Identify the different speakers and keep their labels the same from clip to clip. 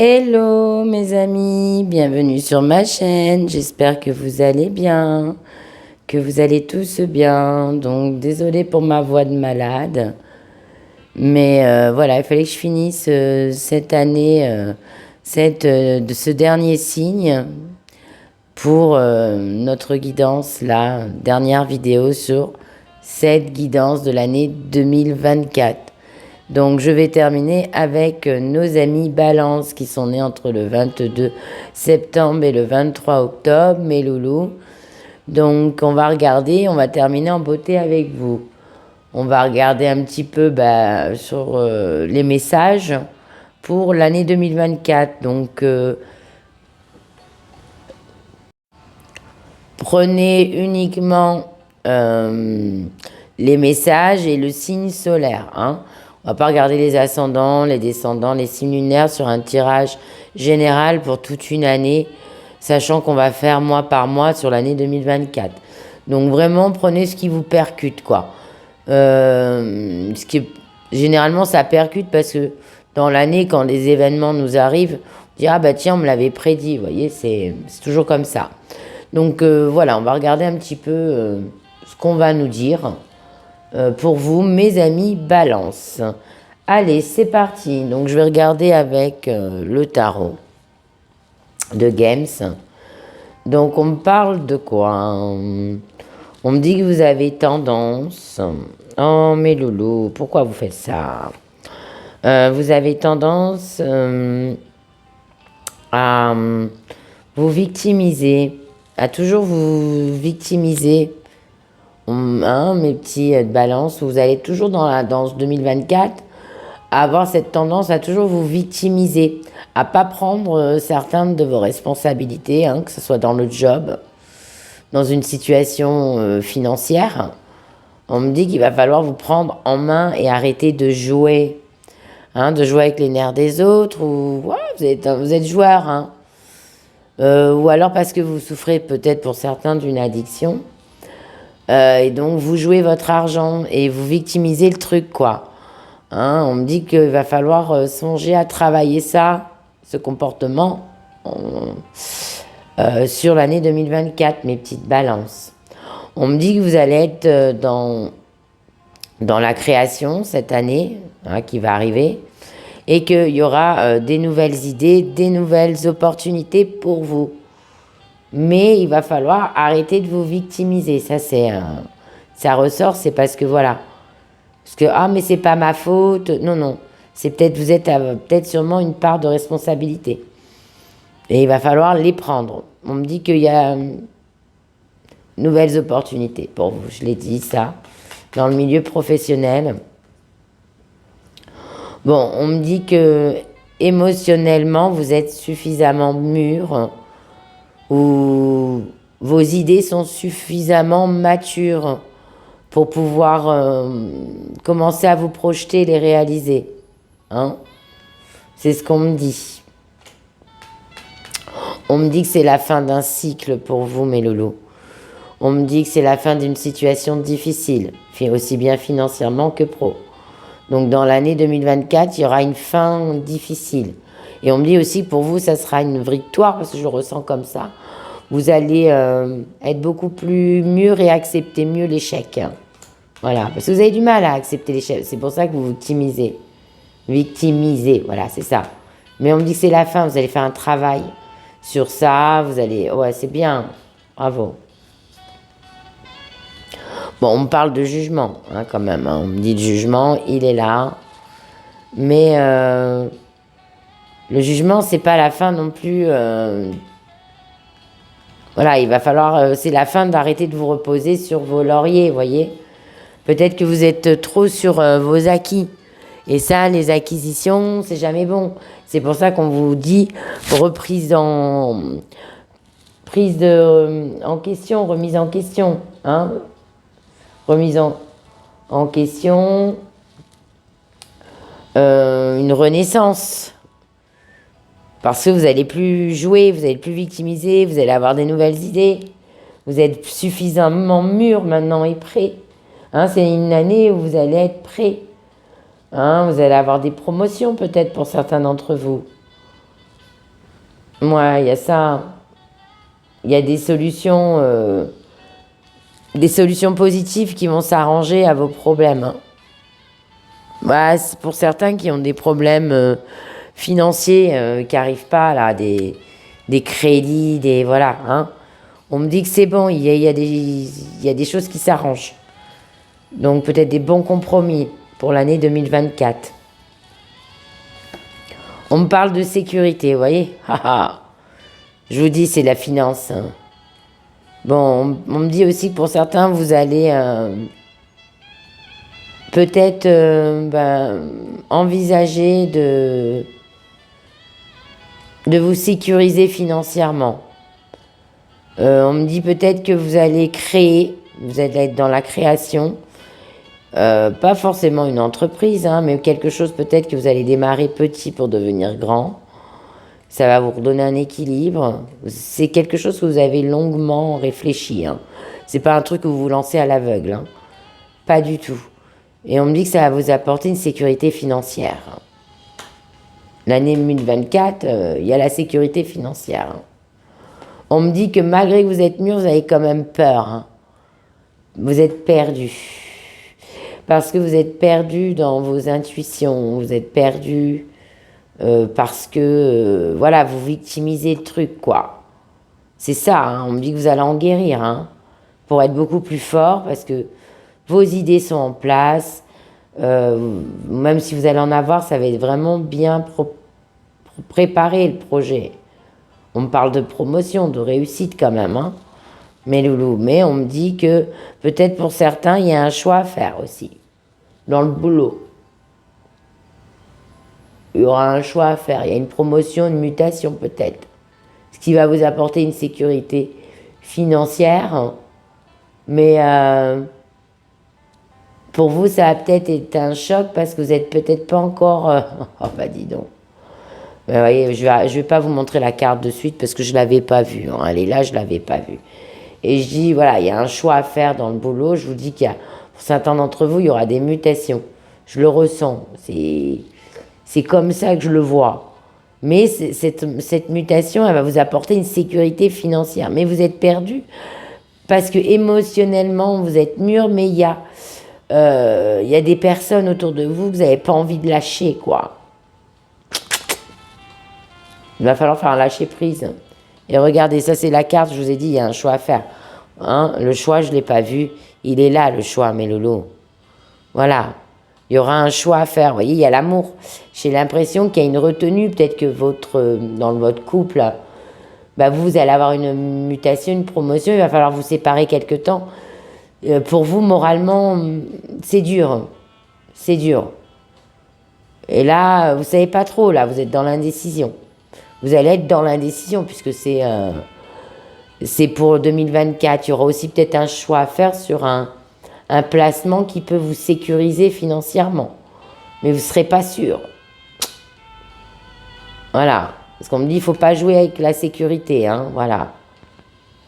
Speaker 1: Hello mes amis, bienvenue sur ma chaîne, j'espère que vous allez bien, que vous allez tous bien. Donc désolée pour ma voix de malade, mais voilà, il fallait que je finisse cette année, de ce dernier signe pour notre guidance, la dernière vidéo sur cette guidance de l'année 2024. Donc je vais terminer avec nos amis Balance qui sont nés entre le 22 septembre et le 23 octobre, mes loulous. Donc on va regarder, on va terminer en beauté avec vous. On va regarder un petit peu sur les messages pour l'année 2024. Donc prenez uniquement les messages et le signe solaire, hein. On va pas regarder les ascendants, les descendants, les signes lunaires sur un tirage général pour toute une année, sachant qu'on va faire mois par mois sur l'année 2024. Donc vraiment, prenez ce qui vous percute, quoi. Généralement, ça percute parce que dans l'année, quand les événements nous arrivent, on dit ah bah tiens, on me l'avait prédit. Vous voyez, c'est toujours comme ça. Donc voilà, on va regarder un petit peu ce qu'on va nous dire. Pour vous, mes amis Balance. Allez, c'est parti. Donc, je vais regarder avec le tarot de Games. Donc, on me parle de quoi? On me dit que vous avez tendance... Oh, mes loulous, pourquoi vous faites ça? Vous avez tendance à vous victimiser, à toujours vous victimiser. Hein, mes petits balances, vous allez toujours dans la danse 2024 avoir cette tendance à toujours vous victimiser, à pas prendre certaines de vos responsabilités, hein, que ce soit dans le job, dans une situation financière. On me dit qu'il va falloir vous prendre en main et arrêter de jouer, hein, de jouer avec les nerfs des autres, ou ouais, vous êtes joueur, hein. Ou alors parce que vous souffrez peut-être pour certains d'une addiction. Et donc, vous jouez votre argent et vous victimisez le truc, quoi. Hein, on me dit qu'il va falloir songer à travailler ça, ce comportement, sur l'année 2024, mes petites balances. On me dit que vous allez être dans la création cette année, hein, qui va arriver, et qu'il y aura des nouvelles idées, des nouvelles opportunités pour vous. Mais il va falloir arrêter de vous victimiser. Ça ressort, c'est parce que voilà. Parce que, ah, mais c'est pas ma faute. Non, non. C'est peut-être, vous êtes peut-être sûrement une part de responsabilité. Et il va falloir les prendre. On me dit qu'il y a nouvelles opportunités pour vous. Je l'ai dit, ça. Dans le milieu professionnel. Bon, on me dit que émotionnellement, vous êtes suffisamment mûr, où vos idées sont suffisamment matures pour pouvoir commencer à vous projeter, les réaliser. Hein, c'est ce qu'on me dit. On me dit que c'est la fin d'un cycle pour vous, mes loulous. On me dit que c'est la fin d'une situation difficile, aussi bien financièrement que pro. Donc dans l'année 2024, il y aura une fin difficile. Et on me dit aussi que pour vous, ça sera une victoire, parce que je le ressens comme ça. Vous allez être beaucoup plus mûr et accepter mieux l'échec. Voilà, parce que vous avez du mal à accepter l'échec. C'est pour ça que vous vous victimisez. Victimisez, voilà, c'est ça. Mais on me dit que c'est la fin, vous allez faire un travail sur ça. Vous allez... Ouais, c'est bien. Bravo. Bon, on me parle de jugement, hein, quand même. Hein. On me dit de jugement, il est là. Mais... le jugement, c'est pas la fin non plus. Voilà, il va falloir. C'est la fin d'arrêter de vous reposer sur vos lauriers, vous voyez. Peut-être que vous êtes trop sur vos acquis. Et ça, les acquisitions, c'est jamais bon. C'est pour ça qu'on vous dit remise en question, hein. Remise en question, une renaissance. Parce que vous n'allez plus jouer, vous n'allez plus victimiser, vous allez avoir des nouvelles idées. Vous êtes suffisamment mûr maintenant et prêt. Hein, c'est une année où vous allez être prêt. Hein, vous allez avoir des promotions peut-être pour certains d'entre vous. Moi, il y a ça. Il y a des solutions positives qui vont s'arranger à vos problèmes, hein. Bah, c'est pour certains qui ont des problèmes financiers qui n'arrivent pas, là, des crédits, des. Voilà, hein. On me dit que c'est bon, il y a des choses qui s'arrangent. Donc peut-être des bons compromis pour l'année 2024. On me parle de sécurité, vous voyez. Je vous dis, c'est la finance, hein. Bon, on me dit aussi que pour certains, vous allez peut-être envisager de vous sécuriser financièrement. On me dit peut-être que vous allez créer, vous allez être dans la création, pas forcément une entreprise, hein, mais quelque chose peut-être que vous allez démarrer petit pour devenir grand. Ça va vous redonner un équilibre. C'est quelque chose que vous avez longuement réfléchi, hein. C'est pas un truc que vous vous lancez à l'aveugle, hein. Pas du tout. Et on me dit que ça va vous apporter une sécurité financière. L'année 2024, il y a la sécurité financière, hein. On me dit que malgré que vous êtes mûr, vous avez quand même peur, hein. Vous êtes perdu. Parce que vous êtes perdu dans vos intuitions. Vous êtes perdu parce que, voilà, vous victimisez le truc, quoi. C'est ça, hein. On me dit que vous allez en guérir, hein, pour être beaucoup plus fort, parce que vos idées sont en place. Même si vous allez en avoir, ça va être vraiment bien préparer le projet. On me parle de promotion, de réussite quand même, hein, mes loulous. Mais on me dit que peut-être pour certains, il y a un choix à faire aussi, dans le boulot. Il y aura un choix à faire. Il y a une promotion, une mutation peut-être. Ce qui va vous apporter une sécurité financière. Hein. Mais pour vous, ça va peut-être être un choc parce que vous n'êtes peut-être pas encore... oh bah dis donc. Mais vous voyez, je vais pas vous montrer la carte de suite parce que je ne l'avais pas vue, hein. Elle est là, je ne l'avais pas vue. Et je dis, voilà, il y a un choix à faire dans le boulot. Je vous dis qu'il y a, pour certains d'entre vous, il y aura des mutations. Je le ressens. C'est comme ça que je le vois. Mais cette mutation, elle va vous apporter une sécurité financière. Mais vous êtes perdu parce que émotionnellement, vous êtes mûr, mais il y a des personnes autour de vous que vous n'avez pas envie de lâcher, quoi. Il va falloir faire un lâcher-prise. Et regardez, ça c'est la carte, je vous ai dit, il y a un choix à faire. Hein, le choix, je ne l'ai pas vu. Il est là, le choix, mes loulous. Voilà. Il y aura un choix à faire. Vous voyez, il y a l'amour. J'ai l'impression qu'il y a une retenue. Peut-être que dans votre couple, bah vous allez avoir une mutation, une promotion. Il va falloir vous séparer quelque temps. Pour vous, moralement, c'est dur. C'est dur. Et là, vous ne savez pas trop. Là, vous êtes dans l'indécision. Vous allez être dans l'indécision puisque c'est pour 2024. Il y aura aussi peut-être un choix à faire sur un placement qui peut vous sécuriser financièrement. Mais vous ne serez pas sûr. Voilà. Parce qu'on me dit qu'il ne faut pas jouer avec la sécurité, hein, voilà.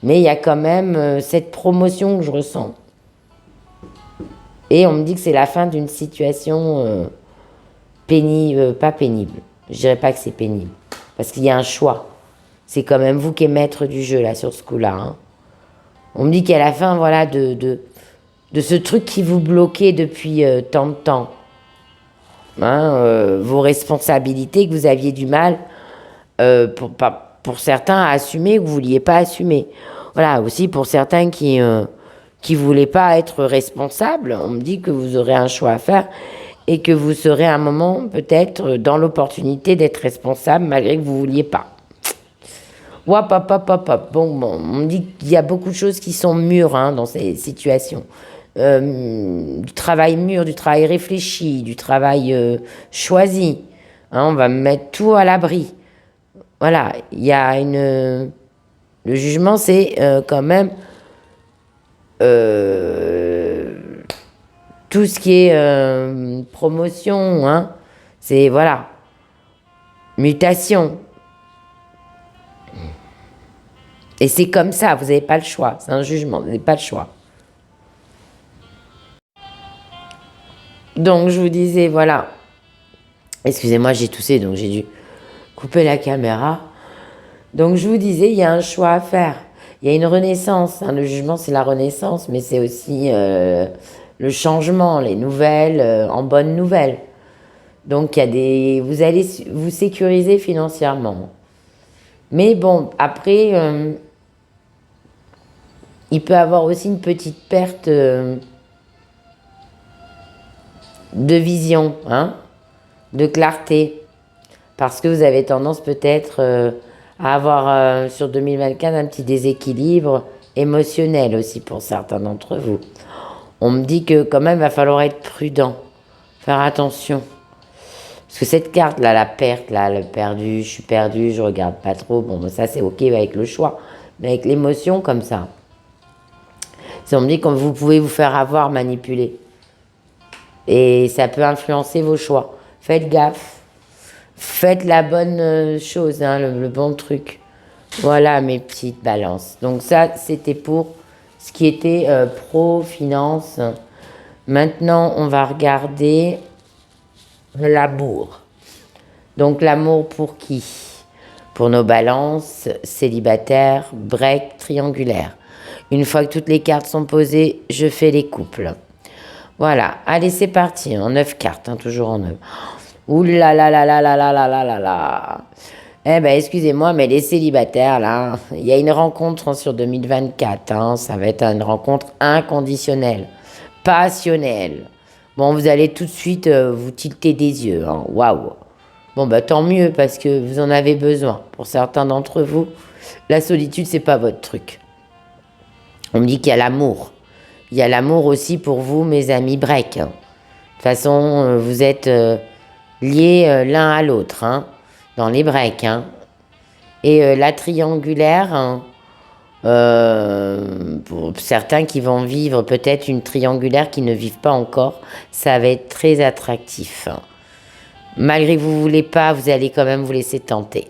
Speaker 1: Mais il y a quand même cette promotion que je ressens. Et on me dit que c'est la fin d'une situation pénible, pas pénible. Je dirais pas que c'est pénible. Parce qu'il y a un choix. C'est quand même vous qui êtes maître du jeu, là, sur ce coup-là, hein. On me dit qu'à la fin, voilà, de ce truc qui vous bloquait depuis tant de temps, hein, vos responsabilités que vous aviez du mal, pour certains, à assumer, que vous ne vouliez pas assumer. Voilà, aussi pour certains qui voulaient pas être responsables, on me dit que vous aurez un choix à faire et que vous serez à un moment peut-être dans l'opportunité d'être responsable malgré que vous ne vouliez pas. Hop, hop, hop, hop, hop. Bon, on me dit qu'il y a beaucoup de choses qui sont mûres, hein, dans ces situations. Du travail mûr, du travail réfléchi, du travail choisi. Hein, on va mettre tout à l'abri. Voilà, il y a le jugement, c'est quand même tout ce qui est promotion, hein. C'est, voilà, mutation. Et c'est comme ça, vous n'avez pas le choix. C'est un jugement, vous n'avez pas le choix. Donc, je vous disais, voilà. Excusez-moi, j'ai toussé, donc j'ai dû couper la caméra. Donc je vous disais, il y a un choix à faire. Il y a une renaissance, hein. Le jugement, c'est la renaissance, mais c'est aussi le changement, les nouvelles en bonnes nouvelles. Donc il y a vous allez vous sécuriser financièrement. Mais bon, après, il peut y avoir aussi une petite perte de vision, hein, de clarté. Parce que vous avez tendance peut-être à avoir sur 2024 un petit déséquilibre émotionnel aussi pour certains d'entre vous. On me dit que quand même, il va falloir être prudent, faire attention. Parce que cette carte-là, la perte, là, le perdu, je suis perdu, je regarde pas trop, bon, ça c'est ok avec le choix. Mais avec l'émotion comme ça, si on me dit que vous pouvez vous faire avoir, manipuler. Et ça peut influencer vos choix. Faites gaffe. Faites la bonne chose, hein, le bon truc. Voilà mes petites balances. Donc ça, c'était pour ce qui était pro-finance. Maintenant, on va regarder l'amour. Donc l'amour pour qui? Pour nos balances, célibataires, break, triangulaire. Une fois que toutes les cartes sont posées, je fais les couples. Voilà, allez c'est parti, en 9 cartes, hein, toujours en 9. Ouh là là là là là là là là là là. Eh ben excusez-moi, mais les célibataires là, il y a une rencontre sur 2024, hein, ça va être une rencontre inconditionnelle, passionnelle. Bon, vous allez tout de suite vous tilter des yeux, hein, waouh. Bon bah tant mieux parce que vous en avez besoin. Pour certains d'entre vous, la solitude c'est pas votre truc. On me dit qu'il y a l'amour. Il y a l'amour aussi pour vous, mes amis break. De toute façon, vous êtes liés l'un à l'autre, hein, dans les breaks. Hein. Et la triangulaire, hein, pour certains qui vont vivre peut-être une triangulaire qui ne vivent pas encore, ça va être très attractif. Hein. Malgré que vous ne voulez pas, vous allez quand même vous laisser tenter.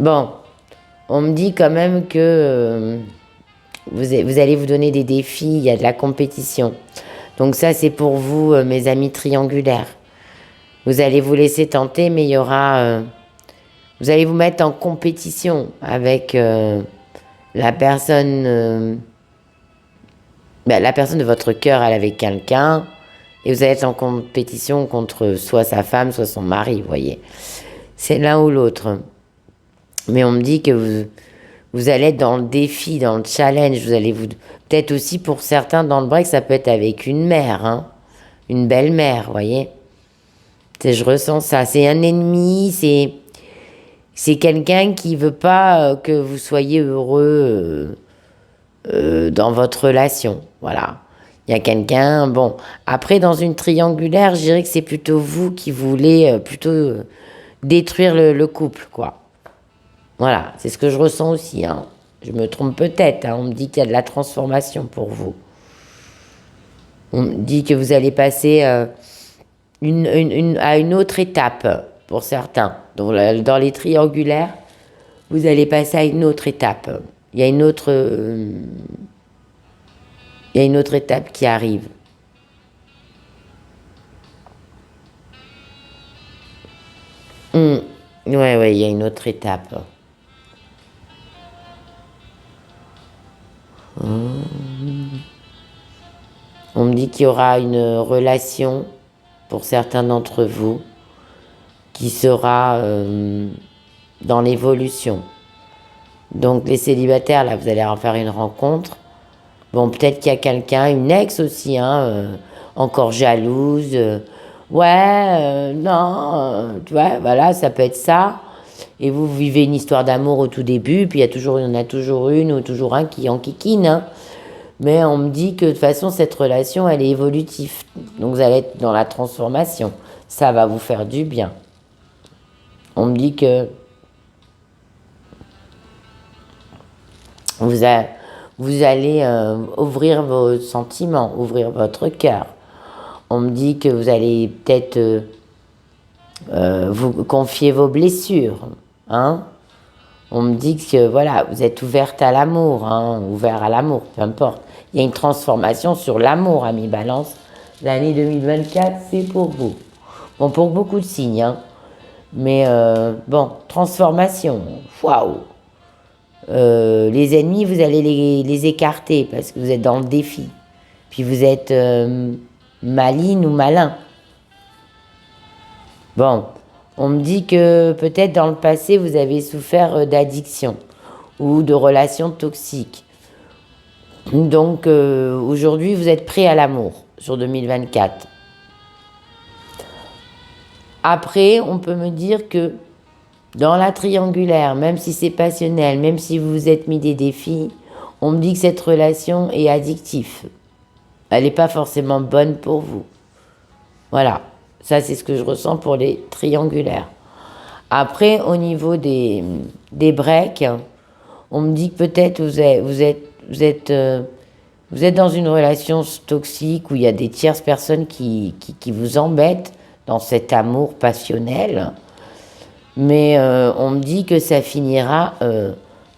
Speaker 1: Bon, on me dit quand même que vous allez vous donner des défis, il y a de la compétition. Donc ça, c'est pour vous, mes amis triangulaires. Vous allez vous laisser tenter, mais il y aura... vous allez vous mettre en compétition avec la personne... la personne de votre cœur, elle avec quelqu'un. Et vous allez être en compétition contre soit sa femme, soit son mari, vous voyez. C'est l'un ou l'autre. Mais on me dit que vous allez être dans le défi, dans le challenge. Vous allez vous... Peut-être aussi pour certains dans le break, ça peut être avec une mère, hein, une belle-mère, vous voyez. Je ressens ça. C'est un ennemi, c'est quelqu'un qui veut pas que vous soyez heureux dans votre relation. Voilà. Il y a quelqu'un, bon. Après, dans une triangulaire, je dirais que c'est plutôt vous qui voulez plutôt détruire le couple, quoi. Voilà, c'est ce que je ressens aussi. Hein. Je me trompe peut-être. Hein. On me dit qu'il y a de la transformation pour vous. On me dit que vous allez passer à une autre étape pour certains. Donc, dans les triangulaires, vous allez passer à une autre étape. Il y a une autre étape qui arrive. Ouais, il y a une autre étape. On me dit qu'il y aura une relation pour certains d'entre vous qui sera dans l'évolution. Donc les célibataires, là, vous allez en faire une rencontre. Bon, peut-être qu'il y a quelqu'un, une ex aussi, hein, encore jalouse. Non, tu vois, voilà, ça peut être ça. Et vous vivez une histoire d'amour au tout début, puis il y en a toujours une ou toujours un qui enquiquine. Hein. Mais on me dit que de toute façon, cette relation, elle est évolutive. Donc vous allez être dans la transformation. Ça va vous faire du bien. On me dit que vous allez ouvrir vos sentiments, ouvrir votre cœur. On me dit que vous allez peut-être vous confier vos blessures. Hein. On me dit que voilà, vous êtes ouverte à l'amour, hein, ouvert à l'amour, peu importe. Il y a une transformation sur l'amour, ami Balance. L'année 2024, c'est pour vous. Bon, pour beaucoup de signes. Hein. Mais bon, transformation, waouh. Les ennemis, vous allez les écarter parce que vous êtes dans le défi. Puis vous êtes maline ou malin. Bon, on me dit que peut-être dans le passé, vous avez souffert d'addiction ou de relations toxiques. Donc aujourd'hui, vous êtes prêt à l'amour sur 2024. Après, on peut me dire que dans la triangulaire, même si c'est passionnel, même si vous vous êtes mis des défis, on me dit que cette relation est addictive. Elle n'est pas forcément bonne pour vous. Voilà, ça c'est ce que je ressens pour les triangulaires. Après, au niveau des breaks, on me dit que peut-être vous êtes dans une relation toxique où il y a des tierces personnes qui vous embêtent dans cet amour passionnel. Mais on me dit que ça finira,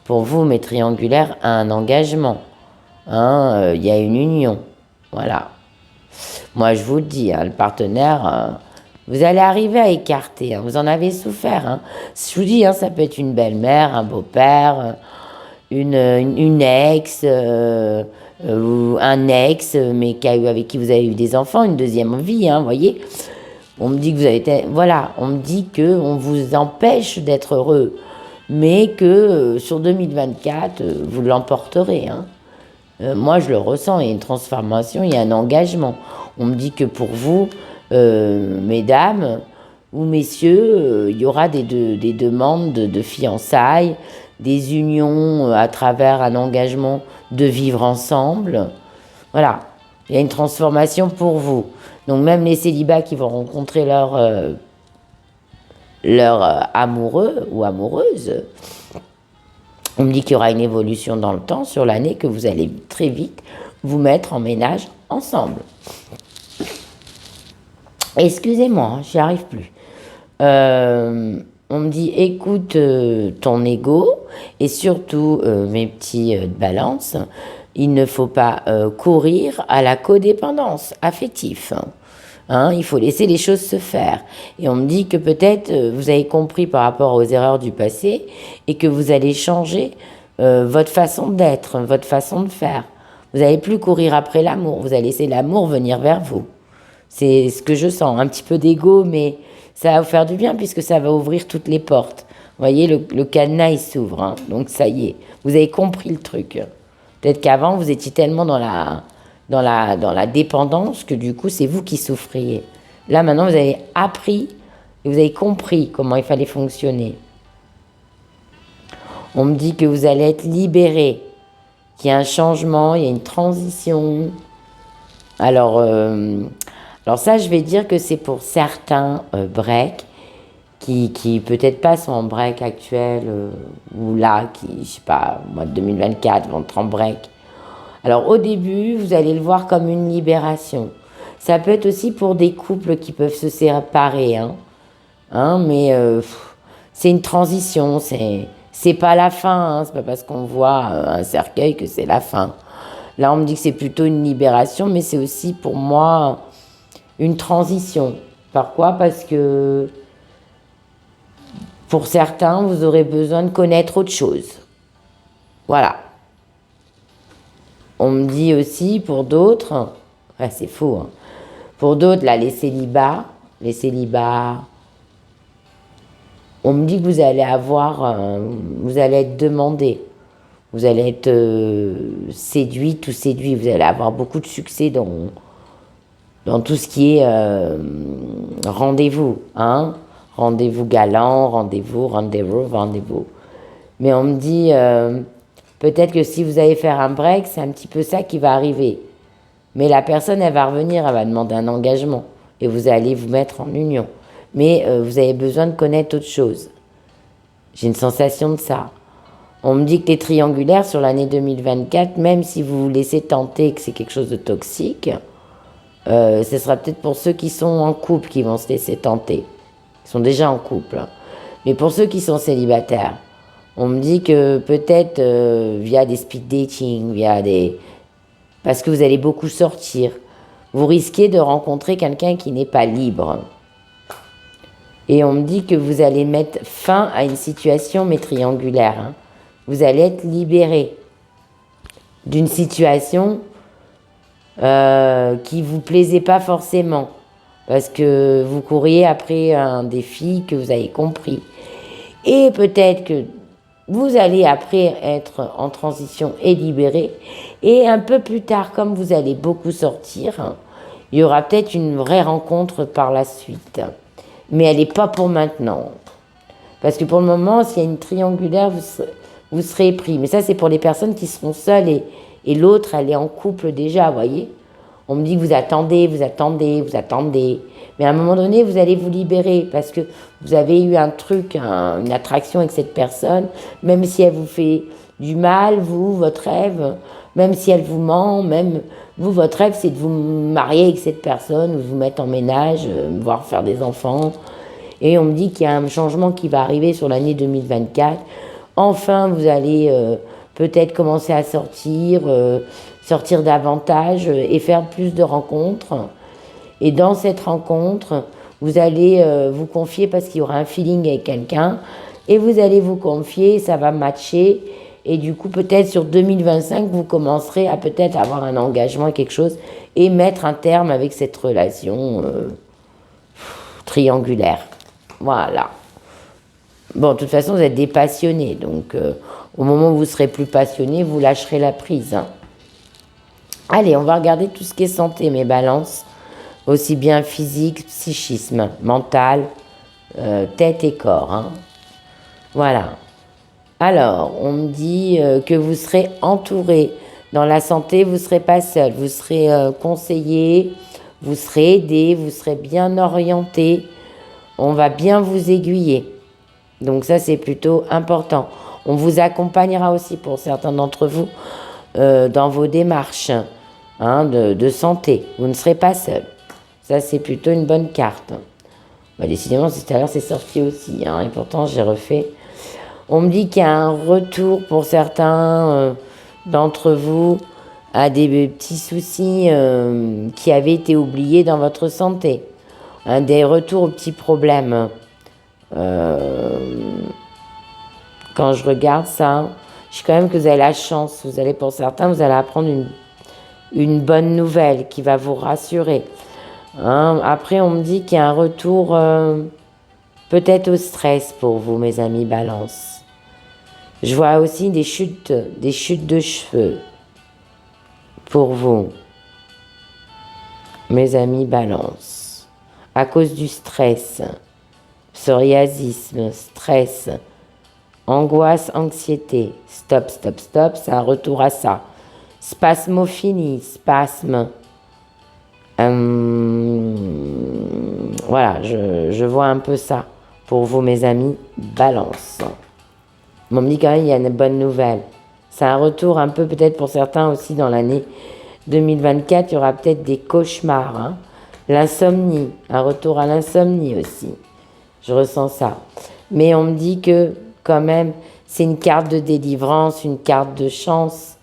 Speaker 1: pour vous, mes triangulaires, à un engagement. Hein, y a une union. Voilà. Moi, je vous le dis, hein, le partenaire, vous allez arriver à écarter. Hein, vous en avez souffert. Hein. Je vous dis, hein, ça peut être une belle-mère, un beau-père, une ex, ou un ex, mais avec qui vous avez eu des enfants, une deuxième vie, hein, voyez. On me dit que vous avez été... Voilà, on me dit qu'on vous empêche d'être heureux, mais que sur 2024, vous l'emporterez. Hein. Moi, je le ressens, il y a une transformation, il y a un engagement. On me dit que pour vous, mesdames ou messieurs, il y aura des demandes de fiançailles, des unions à travers un engagement de vivre ensemble. Voilà, il y a une transformation pour vous. Donc même les célibats qui vont rencontrer leur amoureux ou amoureuse, on me dit qu'il y aura une évolution dans le temps sur l'année, que vous allez très vite vous mettre en ménage ensemble. Excusez-moi, j'y arrive plus. On me dit écoute ton ego et surtout mes petits balances, il ne faut pas courir à la codépendance affective. Hein, il faut laisser les choses se faire. Et on me dit que peut-être vous avez compris par rapport aux erreurs du passé et que vous allez changer votre façon d'être, votre façon de faire. Vous n'allez plus courir après l'amour, vous allez laisser l'amour venir vers vous. C'est ce que je sens, un petit peu d'ego, mais ça va vous faire du bien puisque ça va ouvrir toutes les portes. Vous voyez, le cadenas, il s'ouvre, hein, donc ça y est, vous avez compris le truc. Peut-être qu'avant, vous étiez tellement dans la dépendance que du coup, c'est vous qui souffriez. Là, maintenant, vous avez appris et vous avez compris comment il fallait fonctionner. On me dit que vous allez être libéré, qu'il y a un changement, il y a une transition. Alors ça, je vais dire que c'est pour certains breaks qui peut-être pas sont en break actuel ou là, qui, je sais pas, au mois de 2024, vont être en break. Alors au début, vous allez le voir comme une libération. Ça peut être aussi pour des couples qui peuvent se séparer, mais c'est une transition, c'est pas la fin, c'est pas parce qu'on voit un cercueil que c'est la fin. Là, on me dit que c'est plutôt une libération, mais c'est aussi pour moi une transition. Par quoi? Parce que pour certains, vous aurez besoin de connaître autre chose. Voilà. On me dit aussi pour d'autres, c'est faux, hein. Pour d'autres, là, les célibats, on me dit que vous allez vous allez être demandé, vous allez être séduite ou séduit, vous allez avoir beaucoup de succès dans tout ce qui est rendez-vous, hein. Rendez-vous galant, rendez-vous. Mais on me dit, peut-être que si vous allez faire un break, c'est un petit peu ça qui va arriver. Mais la personne, elle va revenir, elle va demander un engagement. Et vous allez vous mettre en union. Mais vous avez besoin de connaître autre chose. J'ai une sensation de ça. On me dit que les triangulaires sur l'année 2024, même si vous vous laissez tenter que c'est quelque chose de toxique, ce sera peut-être pour ceux qui sont en couple qui vont se laisser tenter. Ils sont déjà en couple. Mais pour ceux qui sont célibataires, on me dit que peut-être via des speed dating, parce que vous allez beaucoup sortir, vous risquez de rencontrer quelqu'un qui n'est pas libre. Et on me dit que vous allez mettre fin à une situation, mais triangulaire. Hein. Vous allez être libéré d'une situation qui vous plaisait pas forcément. Parce que vous courriez après un défi que vous avez compris. Et peut-être que vous allez après être en transition et libéré. Et un peu plus tard, comme vous allez beaucoup sortir, il y aura peut-être une vraie rencontre par la suite. Mais elle n'est pas pour maintenant. Parce que pour le moment, s'il y a une triangulaire, vous serez pris. Mais ça, c'est pour les personnes qui seront seules et l'autre, elle est en couple déjà, vous voyez. On me dit que vous attendez. Mais à un moment donné, vous allez vous libérer parce que vous avez eu un truc, une attraction avec cette personne, même si elle vous fait du mal, vous, votre rêve, même si elle vous ment, même vous, votre rêve, c'est de vous marier avec cette personne, vous mettre en ménage, voire faire des enfants. Et on me dit qu'il y a un changement qui va arriver sur l'année 2024. Enfin, vous allez peut-être commencer à sortir davantage et faire plus de rencontres. Et dans cette rencontre, vous allez vous confier parce qu'il y aura un feeling avec quelqu'un. Et vous allez vous confier, ça va matcher. Et du coup, peut-être sur 2025, vous commencerez à peut-être avoir un engagement, quelque chose, et mettre un terme avec cette relation triangulaire. Voilà. Bon, de toute façon, vous êtes des passionnés. Donc, au moment où vous serez plus passionné, vous lâcherez la prise. Hein. Allez, on va regarder tout ce qui est santé, mes balances. Aussi bien physique, psychisme, mental, tête et corps. Hein. Voilà. Alors, on me dit que vous serez entouré. Dans la santé, vous ne serez pas seul. Vous serez conseillé, vous serez aidé, vous serez bien orienté. On va bien vous aiguiller. Donc ça, c'est plutôt important. On vous accompagnera aussi pour certains d'entre vous dans vos démarches de santé. Vous ne serez pas seul. Ça, c'est plutôt une bonne carte. Bah, décidément, tout à l'heure, c'est sorti aussi. Hein, et pourtant, j'ai refait. On me dit qu'il y a un retour pour certains d'entre vous à des petits soucis qui avaient été oubliés dans votre santé. Hein, des retours aux petits problèmes. Quand je regarde ça, je sais quand même que vous avez la chance. Vous allez, pour certains, vous allez apprendre une bonne nouvelle qui va vous rassurer. Hein, après, on me dit qu'il y a un retour peut-être au stress pour vous, mes amis Balance. Je vois aussi des chutes de cheveux pour vous, mes amis Balance. À cause du stress, psoriasisme, stress, angoisse, anxiété. Stop, c'est un retour à ça. Spasmophilie, spasme. Voilà, je vois un peu ça pour vous, mes amis Balance. On me dit quand même il y a une bonne nouvelle. C'est un retour un peu peut-être pour certains aussi dans l'année 2024. Il y aura peut-être des cauchemars. Hein. L'insomnie, un retour à l'insomnie aussi. Je ressens ça. Mais on me dit que quand même c'est une carte de délivrance, une carte de chance.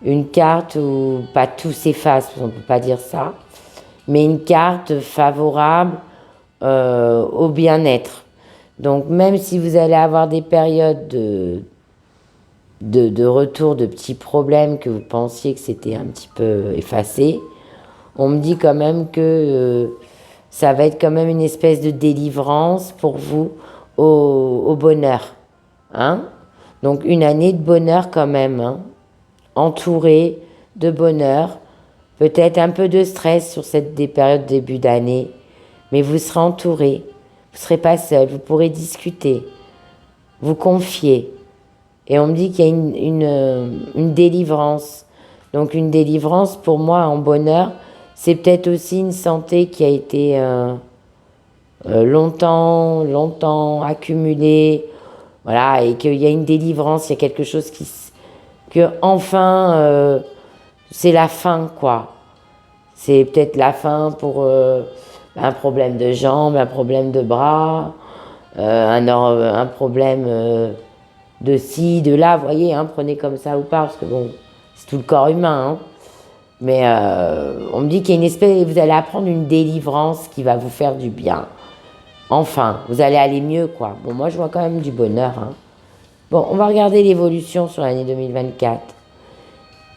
Speaker 1: Une carte où pas tout s'efface, on ne peut pas dire ça. Mais une carte favorable au bien-être. Donc même si vous allez avoir des périodes de retour de petits problèmes que vous pensiez que c'était un petit peu effacé, on me dit quand même que ça va être quand même une espèce de délivrance pour vous au bonheur. Hein. Donc une année de bonheur quand même, hein. Entouré de bonheur, peut-être un peu de stress sur des périodes début d'année, mais vous serez entouré. Vous ne serez pas seul, vous pourrez discuter, vous confier. Et on me dit qu'il y a une délivrance. Donc une délivrance, pour moi, en bonheur, c'est peut-être aussi une santé qui a été longtemps accumulée. Voilà, et qu'il y a une délivrance, il y a quelque chose que enfin, c'est la fin, quoi. C'est peut-être la fin pour un problème de jambes, un problème de bras, un problème de ci, de là, vous voyez, hein, prenez comme ça ou pas, parce que bon, c'est tout le corps humain, hein. Mais on me dit qu'il y a une espèce, vous allez apprendre une délivrance qui va vous faire du bien. Enfin, vous allez aller mieux, quoi. Bon, moi, je vois quand même du bonheur, hein. Bon, on va regarder l'évolution sur l'année 2024.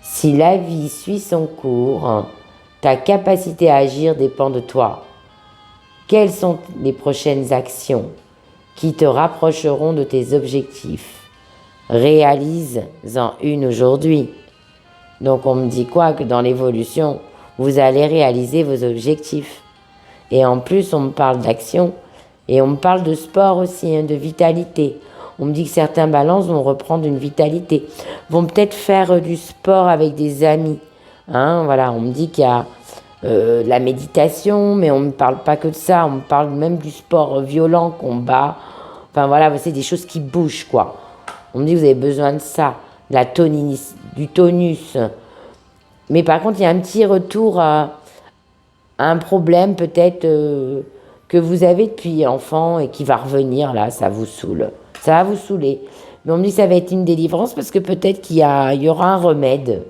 Speaker 1: Si la vie suit son cours, ta capacité à agir dépend de toi. Quelles sont les prochaines actions qui te rapprocheront de tes objectifs? Réalise-en une aujourd'hui. Donc on me dit quoi? Que dans l'évolution, vous allez réaliser vos objectifs. Et en plus, on me parle d'action et on me parle de sport aussi, hein, de vitalité. On me dit que certains balances vont reprendre une vitalité, vont peut-être faire du sport avec des amis. Hein, voilà, on me dit qu'il y a la méditation, mais on ne me parle pas que de ça, on me parle même du sport violent, combat. Enfin voilà, c'est des choses qui bougent, quoi. On me dit que vous avez besoin de ça, du tonus. Mais par contre, il y a un petit retour à un problème peut-être que vous avez depuis enfant et qui va revenir, là, ça vous saoule. Ça va vous saouler. Mais on me dit que ça va être une délivrance parce que peut-être qu'il y aura un remède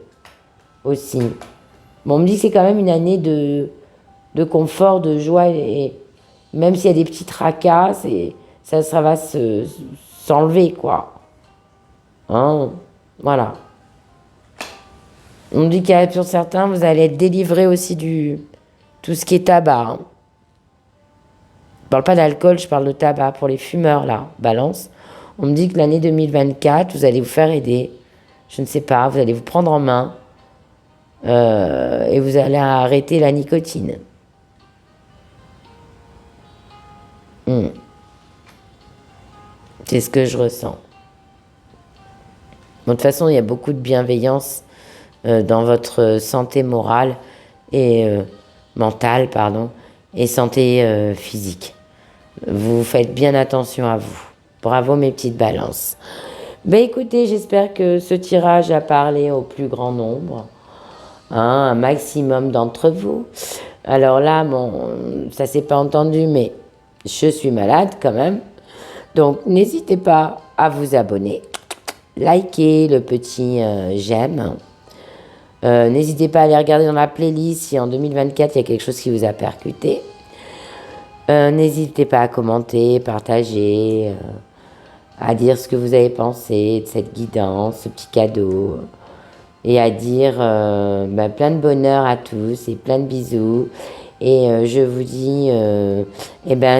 Speaker 1: aussi. Mais on me dit que c'est quand même une année de confort, de joie, et même s'il y a des petits tracas, ça va s'enlever, quoi. Hein, voilà. On me dit qu'il y a pour certains, vous allez être délivré aussi du tout ce qui est tabac. Hein. Je parle pas d'alcool, je parle de tabac pour les fumeurs, là, balance. On me dit que l'année 2024, vous allez vous faire aider. Je ne sais pas, vous allez vous prendre en main et vous allez arrêter la nicotine. C'est ce que je ressens. Bon, de toute façon, il y a beaucoup de bienveillance dans votre santé morale et mentale, pardon, et santé physique. Vous faites bien attention à vous. Bravo mes petites balances. Ben écoutez, j'espère que ce tirage a parlé au plus grand nombre, hein, un maximum d'entre vous. Alors là, bon, ça s'est pas entendu, mais je suis malade quand même. Donc n'hésitez pas à vous abonner, liker le petit j'aime. N'hésitez pas à aller regarder dans la playlist si en 2024 il y a quelque chose qui vous a percuté. N'hésitez pas à commenter, partager, à dire ce que vous avez pensé de cette guidance, ce petit cadeau. Et à dire plein de bonheur à tous et plein de bisous. Et je vous dis,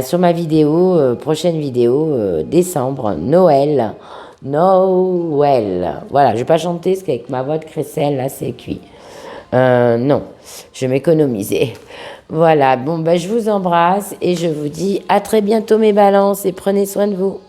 Speaker 1: sur ma vidéo, prochaine vidéo, décembre, Noël. Voilà, je vais pas chanter parce qu'avec ma voix de crécelle, là, c'est cuit. Non, je vais m'économiser. Voilà, bon, je vous embrasse et je vous dis à très bientôt mes balances et prenez soin de vous.